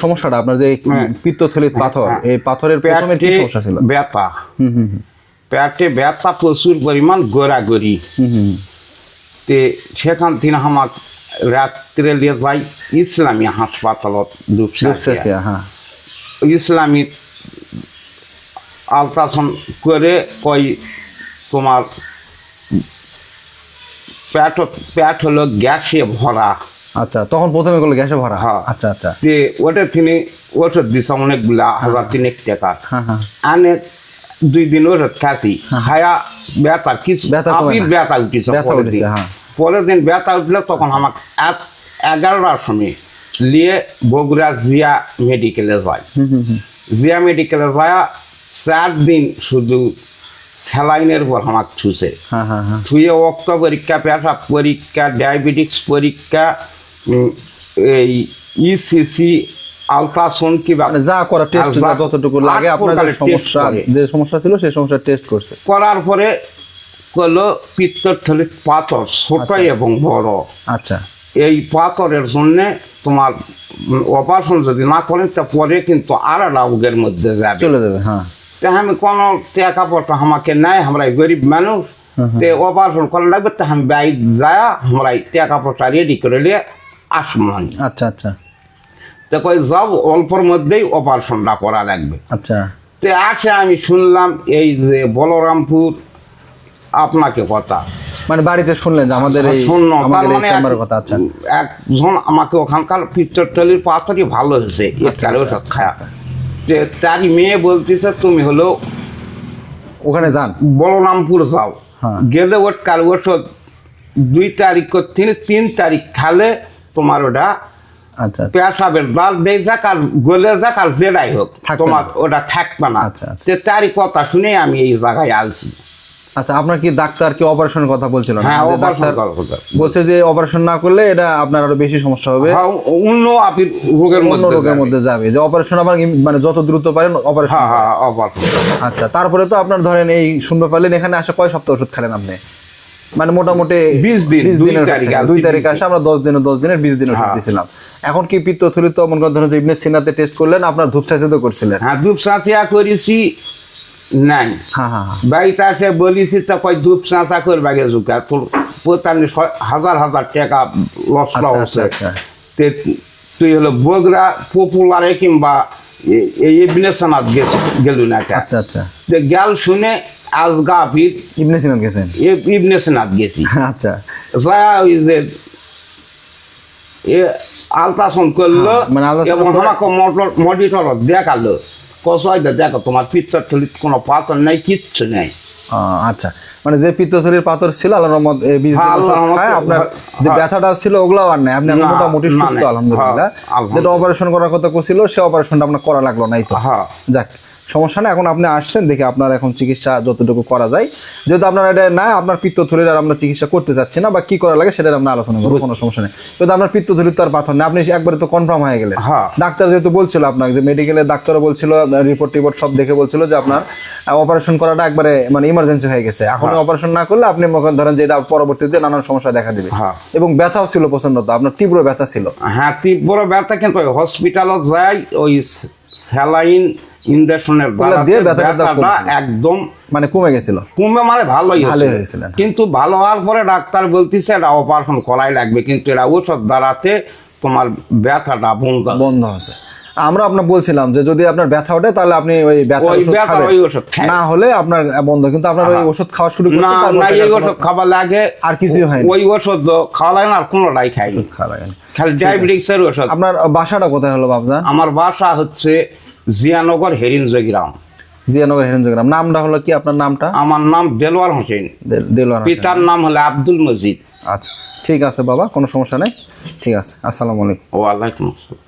সমস্যাটা আপনার যে পিত্তথলির পাথর, এই পাথরের প্রথমে কি সমস্যা ছিল? ব্যথা, পেটে ব্যথা প্রচুর পরিমাণ, গোড়াগড়ি। তে সেখান থেকে আমার রাত্রে নিয়ে যাই ইসলামী হাসপাতালত দুপসাচিয়া। ইসলামী আলট্রাসাউন্ড করে কই তোমার পেট হলো গ্যাসে ভরা। আচ্ছা, তখন প্রথমে গুলো গ্যাসে ভরা। আচ্ছা আচ্ছা। যে ওটা তিনি ওষুধ দিছে অনেকগুলা, 1000 টাকা আনে, 2 দিন ওষুধ খাসি খায়া ব্যথা কিছু ব্যথা উঠেছে। পরের দিন ব্যথা উঠলে তখন আমার 11টার সময় নিয়ে বগুড়া জিয়া মেডিকেলে যায়। জিয়া মেডিকেলে যায় 4 দিন শুধু স্যালাইনের পর আমার ছুঁছে। ছুঁয়ে রক্ত পরীক্ষা, পেশাব পরীক্ষা, ডায়াবেটিক্স পরীক্ষা, এই ইসিসি, আলট্রাসাউন্ড, কিবা যা করা টেস্ট যতটুকু লাগে আপনার যে সমস্যা ছিল সেই সমস্যা টেস্ট করছে। করার পরে হলো পিত্তথলির পাথর, ছোট এবং বড়। আচ্ছা, এই পাথরের জন্যে তোমার অপারেশন যদি না করেন পরে কিন্তু আর একটা রোগের মধ্যে যাবে, চলে যাবে। আমি কোনো টাকা পয়সা আমাকে নেয়, আমরা গরিব মানুষ, তে অপারেশন করা লাগবে, তা আমি বাইক যায় আমরা টাকা পয়সা রেডি করে নিয়ে আসমান। আচ্ছা আচ্ছা। তো কই যাও অল্পর মধ্যেই অপারেশনটা করা লাগবে। আচ্ছা, তে আসে আমি শুনলাম এই যে বলরামপুর আপনাকে কথা, মানে বাড়িতে শুনলেন যে আমাদের এই চেম্বারের কথা। আচ্ছা, একজন আমাকে ওখানকার পিত্তথলির পাথরই ভালো হয়েছে এর ওষুধ খায়া, যে তারই মেয়ে বলতেছে তুমি হলো ওখানে যান, বলরামপুর যাও। গেলে ওটার ওষুধ 2 তারিখ 3 তারিখ খালে তোমার ওটা আচ্ছা পেশাবের দাল দিয়ে যাক আর গলে যাক আর যেটাই হোক তোমার ওটা থাকবে না। তারই কথা শুনে আমি এই জায়গায় আসছি। আচ্ছা, আপনার কি ডাক্তার কি অপারেশনের কথা বলছিল? হ্যাঁ, ডাক্তার বলছে যে অপারেশন না করলে এটা আপনার আরো বেশি সমস্যা হবে, অন্য রোগের মধ্যে যাবে, যে অপারেশন আবার মানে যত দ্রুত পারেন অপারেশন। আচ্ছা, তারপরে তো আপনার ধরেন এই শুনতে পারলেন এখানে আসে কয় সপ্তাহ ওষুধ খেলেন আপনি? মানে মোটামুটি 20 দিন। 2 তারিখ আসে আমরা 10 দিনের 20 দিন ওষুধ দিয়েছিলাম। এখন কি পিত্তথলি তো মনে করেন ধরেন যে ইবনে সিনাতে টেস্ট করলেন, আপনার ধূপসাচিয়া তো করছিলেন? হ্যাঁ, ধূপসাচিয়া করেছি নাই। বাড়িতে আসে বলিছি তা কয় ধূপসাচা করবা গে জুকা, তোর পোতানি 1000 টাকা লস হচ্ছে। তুই হলো বগুড়া পপুলারে কিংবা এই ইবনে সিনাত গেলু না। আচ্ছা আচ্ছা। গেল শুনে আজগা ফির ইবনে সিনাত গেছেন? ইবনে সিনাত গেছি। আচ্ছা, যা ওই যে আলট্রাসাউন্ড করলো এবং আমাকে মনিটর দেখালো, কষাইতে দেখো তোমার পিত্তথলির কোনো পাথর নেই, কিচ্ছু নেই। আচ্ছা, মানে যে পিত্তথলির পাথর ছিল আল্লাহর রহমত আপনার যে ব্যথাটা ছিল ওগুলো আর নাই, আপনি মোটামুটি সুস্থ আলহামদুলিল্লাহ। যেটা অপারেশন করার কথা ছিল সে অপারেশনটা আপনার করা লাগলো নাই তো। যাক, সমস্যা না। এখন আপনি আসছেন দেখে আপনার এখন চিকিৎসা যতটুকু করা যায়, যেহেতু আপনার এটা না আপনার পিত্তথলির আর আমরা চিকিৎসা করতে চাচ্ছি না বা কি করা লাগে সেটা আমরা আলোচনা করবো, কোনো সমস্যা নেই। কিন্তু আপনার পিত্তথলির তো আর পাথর নেই, আপনি একবারে তো কনফার্ম হয়ে গেলেন। ডাক্তার যেহেতু বলছিল আপনাকে, যে মেডিকেলের ডাক্তারও বলছিল, রিপোর্ট সব দেখে বলছিল যে আপনার অপারেশন করাটা একবারে মানে ইমার্জেন্সি হয়ে গেছে। এখন অপারেশন না করলে আপনি ধরেন যে এটা পরবর্তীতে নানান সমস্যা দেখা দিবে। এবং ব্যথাও ছিল প্রচন্ড, তো আপনার তীব্র ব্যথা ছিল? হ্যাঁ, তীব্র ব্যথা, কিন্তু হসপিটালত যাই ওই স্যালাইন ইনজেকশনের ব্যথাটা একদম মানে কমে গেছিল, মানে ভালোই হয়েছিল। কিন্তু ভালো হওয়ার পরে ডাক্তার বলতেছে এটা অপারেশন করাই লাগবে, কিন্তু এটা ওষুধ দ্বারাতে তোমার ব্যথাটা বন্ধ হয়েছে। আমরা আপনার বলছিলাম যে যদি আপনার ব্যথা ওঠে তাহলে আপনি ওই ব্যথা ওষুধ না হলে আপনার বন্ধ, কিন্তু আপনার ওই ওষুধ খাওয়া শুরু করতে এই ওষুধ খাবার লাগে আর কিছুই হয়, ওই ওষুধ খাওয়া লাগে না, আর কোনোটাই খাই খালি ডায়াবেটিক্সের ওষুধ। আপনার বাসাটা কোথায় হলো বাবজান? আমার বাসা হচ্ছে জিয়ানগর হেরিঞ্জগ্রাম। জিয়ানগর হেরিঞ্জগ্রাম। নামটা হলো কি আপনার নামটা? আমার নাম দেলোয়ার হোসেন। পিতার নাম হলো আব্দুল মজিদ। আচ্ছা, ঠিক আছে বাবা, কোনো সমস্যা নেই, ঠিক আছে। আসসালামু আলাইকুম। ওয়ালাইকুম আসসালাম।